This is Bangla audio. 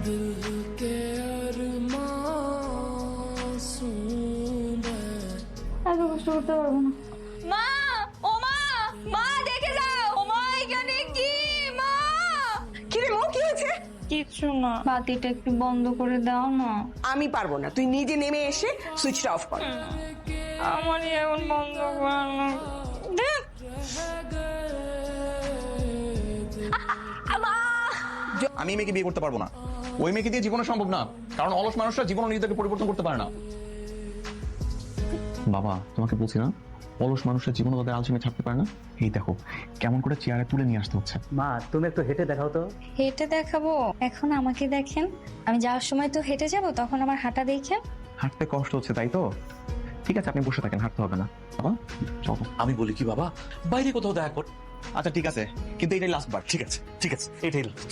এত কষ্ট করতে পারবো না। মা, ও মা, মা দেখে যাও, ও মা এখানে কি? মা, কি রে মো, কি হয়েছে? কিচ্ছু না, বাতিটা একটু বন্ধ করে দাও না। আমি পারবো না, তুই নিজে নেমে এসে সুইচটা অফ কর। আমারই এখন বন্ধ করানো। আমি এই মেয়েকে বিয়ে করতে পারবো না। ওই মেয়েকে দিয়ে জীবনে সম্ভব না, কারণ অলস মানুষরা জীবন নিজেদেরকে পরিবর্তন করতে পারে না। বাবা, তোমাকে বলছি না, অলস মানুষের জীবন তাদের আলোচনায় থাকতে পারে না। এই দেখো কেমন করে চেয়ারে তুলে নিয়ে আসতে হচ্ছে। মা, তুমি একটু হেঁটে দেখাও তো। হেঁটে দেখাবো? এখন আমাকে দেখেন, আমি যাওয়ার সময় তো হেঁটে যাব, তখন আমার হাঁটা দেখেন। হাঁটতে কষ্ট হচ্ছে তাই তো? ঠিক আছে, আপনি বসে থাকেন, হাঁটতে হবে না। বাবা চলো। আমি বলি কি বাবা, বাইরে কোথাও দেখা কর। আচ্ছা ঠিক আছে, কিন্তু এটাই লাস্ট বার। ঠিক আছে, ঠিক আছে, এটাই লাস্ট।